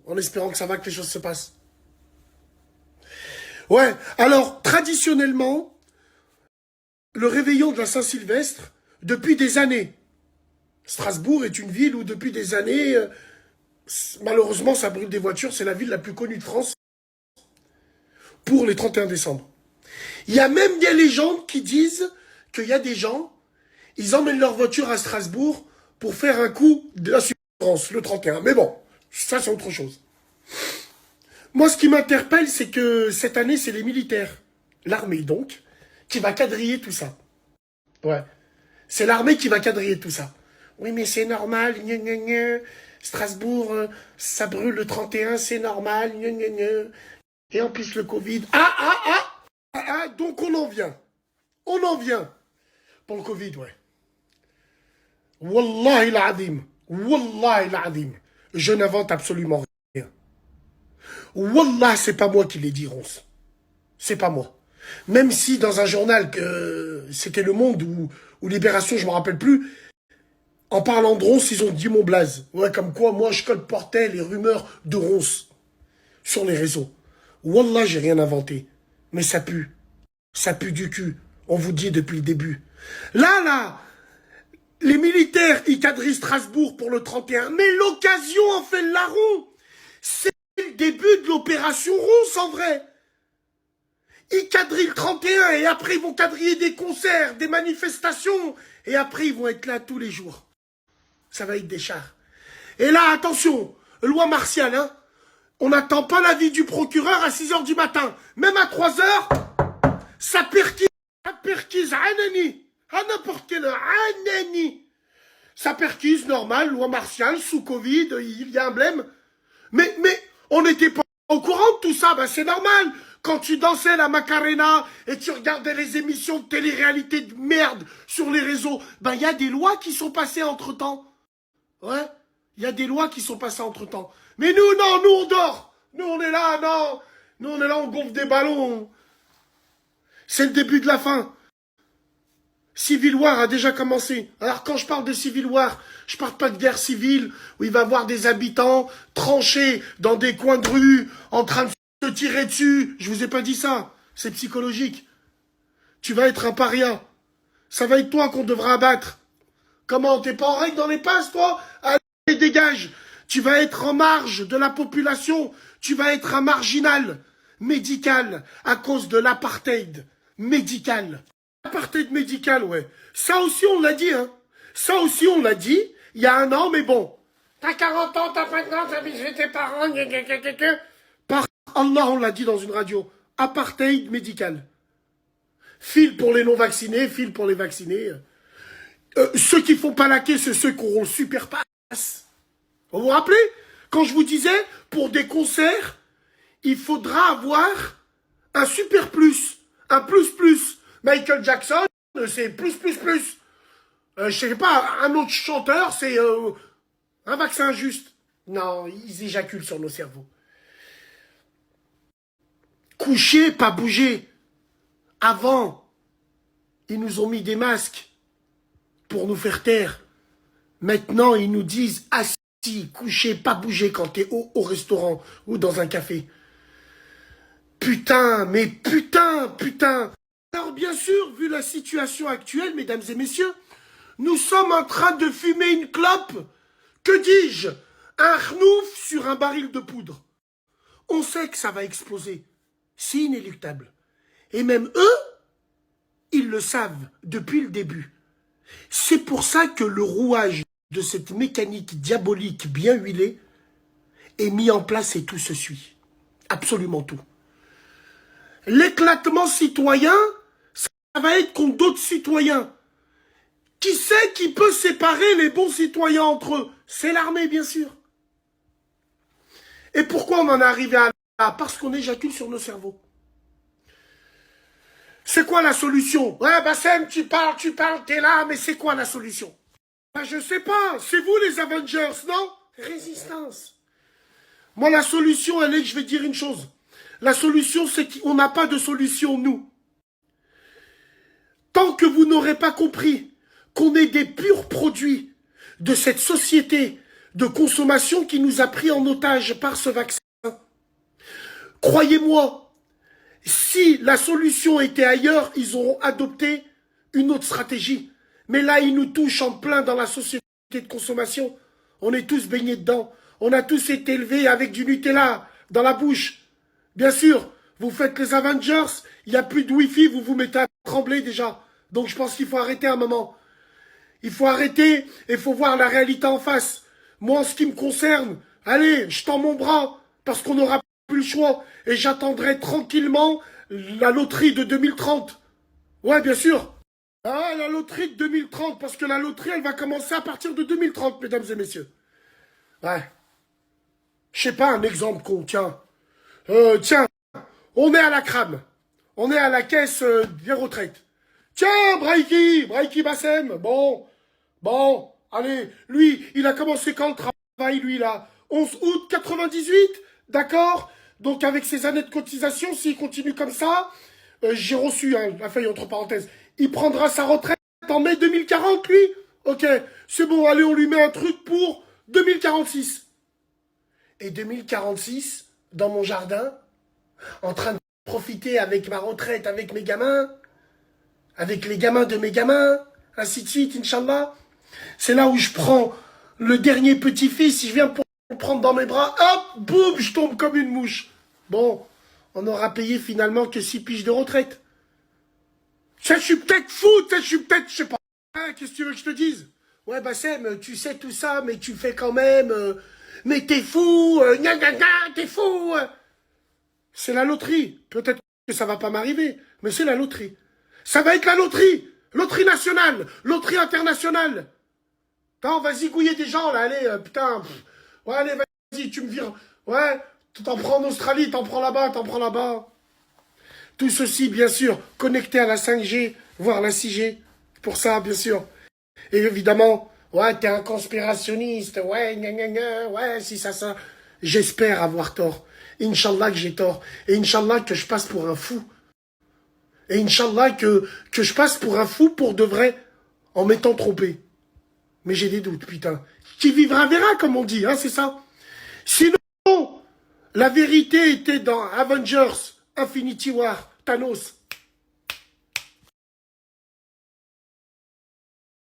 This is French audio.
En espérant que ça va, que les choses se passent. Ouais, alors, traditionnellement, le réveillon de la Saint-Sylvestre, depuis des années, Strasbourg est une ville où depuis des années, malheureusement, ça brûle des voitures, c'est la ville la plus connue de France pour les 31 décembre. Il y a même des légendes qui disent qu'il y a des gens, ils emmènent leur voiture à Strasbourg pour faire un coup de l'assurance le 31. Mais bon, ça c'est autre chose. Moi, ce qui m'interpelle, c'est que cette année, c'est les militaires, l'armée donc, qui va quadriller tout ça. Ouais. C'est l'armée qui va quadriller tout ça. Oui, mais c'est normal, gna gna gna. Strasbourg, ça brûle le 31, c'est normal, gna gna gna. Et en plus le Covid. Donc on en vient. On en vient. Pour le Covid, ouais. Wallahi l'azim. Wallahi l'azim. Je n'invente absolument rien. Wallah, c'est pas moi qui l'ai dit, Ronce. C'est pas moi. Même si dans un journal, c'était Le Monde ou Libération, je me rappelle plus, en parlant de Ronce, ils ont dit mon blaze. Ouais, comme quoi, moi, je colportais les rumeurs de Ronce sur les réseaux. Wallah, j'ai rien inventé. Mais ça pue. Ça pue du cul. On vous dit depuis le début. Là, les militaires, ils quadrillent Strasbourg pour le 31. Mais l'occasion en fait le larron. C'est le début de l'opération Ronce, en vrai. Ils quadrillent le 31 et après, ils vont quadriller des concerts, des manifestations. Et après, ils vont être là tous les jours. Ça va être des chars. Et là, attention, loi martiale, hein. On n'attend pas l'avis du procureur à 6 h du matin. Même à 3 h, ça perquise, anani. À n'importe quelle heure, anani. Ça perquise, normal, loi martiale, sous Covid, il y a un blême. Mais on n'était pas au courant de tout ça, ben c'est normal. Quand tu dansais la Macarena et tu regardais les émissions de télé-réalité de merde sur les réseaux, ben il y a des lois qui sont passées entre-temps. Ouais, il y a des lois qui sont passées entre-temps. Mais nous, non, nous on dort. Nous on est là, non. Nous on est là, on gonfle des ballons. C'est le début de la fin. Civil War a déjà commencé. Alors quand je parle de Civil War, je parle pas de guerre civile où il va y avoir des habitants tranchés dans des coins de rue en train de se tirer dessus. Je vous ai pas dit ça. C'est psychologique. Tu vas être un paria. Ça va être toi qu'on devra abattre. Comment, t'es pas en règle dans les passes, toi? Allez, dégage. Tu vas être en marge de la population. Tu vas être un marginal médical à cause de l'apartheid médical. L'apartheid médical, ouais. Ça aussi, on l'a dit, hein. Ça aussi, on l'a dit il y a un an, mais bon. T'as 40 ans, t'as 20 ans, t'as visité tes parents, Par Allah, on l'a dit dans une radio. Apartheid médical. File pour les non-vaccinés, file pour les vaccinés. Ceux qui font pas laquer, c'est ceux qui auront le super pass. Vous vous rappelez? Quand je vous disais, pour des concerts, il faudra avoir un super plus. Un plus plus. Michael Jackson, c'est plus plus plus. Je sais pas, un autre chanteur, c'est un vaccin juste. Non, ils éjaculent sur nos cerveaux. Coucher, pas bouger. Avant, ils nous ont mis des masques pour nous faire taire. Maintenant, ils nous disent assis, coucher, pas bouger quand t'es au restaurant ou dans un café. Putain, mais putain. Alors bien sûr, vu la situation actuelle, mesdames et messieurs, nous sommes en train de fumer une clope. Que dis-je? Un khnouf sur un baril de poudre. On sait que ça va exploser. C'est inéluctable. Et même eux, ils le savent depuis le début. C'est pour ça que le rouage de cette mécanique diabolique bien huilée est mis en place et tout se suit. Absolument tout. L'éclatement citoyen, ça va être contre d'autres citoyens. Qui sait qui peut séparer les bons citoyens entre eux? C'est l'armée, bien sûr. Et pourquoi on en est arrivé à là? Parce qu'on éjacule sur nos cerveaux. C'est quoi la solution? Ouais, Bassem, tu parles, t'es là, mais c'est quoi la solution? Ben, je sais pas, c'est vous les Avengers, non? Résistance. Moi, la solution, elle est que je vais dire une chose. La solution, c'est qu'on n'a pas de solution, nous. Tant que vous n'aurez pas compris qu'on est des purs produits de cette société de consommation qui nous a pris en otage par ce vaccin. Croyez-moi, si la solution était ailleurs, ils auront adopté une autre stratégie. Mais là, ils nous touchent en plein dans la société de consommation. On est tous baignés dedans. On a tous été élevés avec du Nutella dans la bouche. Bien sûr, vous faites les Avengers, il n'y a plus de Wi-Fi, vous vous mettez à trembler déjà. Donc je pense qu'il faut arrêter un moment. Il faut arrêter et il faut voir la réalité en face. Moi, en ce qui me concerne, allez, je tends mon bras parce qu'on n'aura plus le choix. Et j'attendrai tranquillement la loterie de 2030. Ouais, bien sûr. Ah, la loterie de 2030, parce que la loterie, elle va commencer à partir de 2030, mesdames et messieurs. Ouais. Je sais pas, un exemple con, tiens. Tiens, on est à la crame. On est à la caisse des retraites. Tiens, Braiki Bassem, bon, allez, lui, il a commencé quand le travail, lui, là 11 août 98, d'accord. Donc, avec ses années de cotisation, s'il continue comme ça, j'ai reçu la feuille entre parenthèses, il prendra sa retraite en mai 2040, lui. Ok, c'est bon, allez, on lui met un truc pour 2046. Et 2046, dans mon jardin, en train de profiter avec ma retraite, avec mes gamins, avec les gamins de mes gamins, ainsi de suite, Inch'Allah. C'est là où je prends le dernier petit-fils, si je viens pour le prendre dans mes bras, hop, boum, je tombe comme une mouche. Bon, on aura payé finalement que 6 piges de retraite. Ça, je suis peut-être fou, je suis peut-être, je sais pas. Hein, qu'est-ce que tu veux que je te dise? Ouais, Bassem, tu sais tout ça, mais tu fais quand même... mais t'es fou, gna gna gna, t'es fou. C'est la loterie. Peut-être que ça va pas m'arriver, mais c'est la loterie. Ça va être la loterie. Loterie nationale, loterie internationale. Attends, vas-y, gouiller des gens, là, allez, putain. Ouais, allez, vas-y, tu me vires. Ouais, t'en prends en Australie, t'en prends là-bas, t'en prends là-bas. Tout ceci, bien sûr, connecté à la 5G, voire la 6G. Pour ça, bien sûr. Et évidemment, ouais, t'es un conspirationniste, ouais, gna gna gna, ouais, si ça. J'espère avoir tort. Inch'Allah que j'ai tort. Et Inch'Allah que je passe pour un fou. Et Inch'Allah que je passe pour un fou pour de vrai, en m'étant trompé. Mais j'ai des doutes, putain. Qui vivra verra, comme on dit, hein, c'est ça. Sinon, la vérité était dans Avengers, Infinity War, Thanos.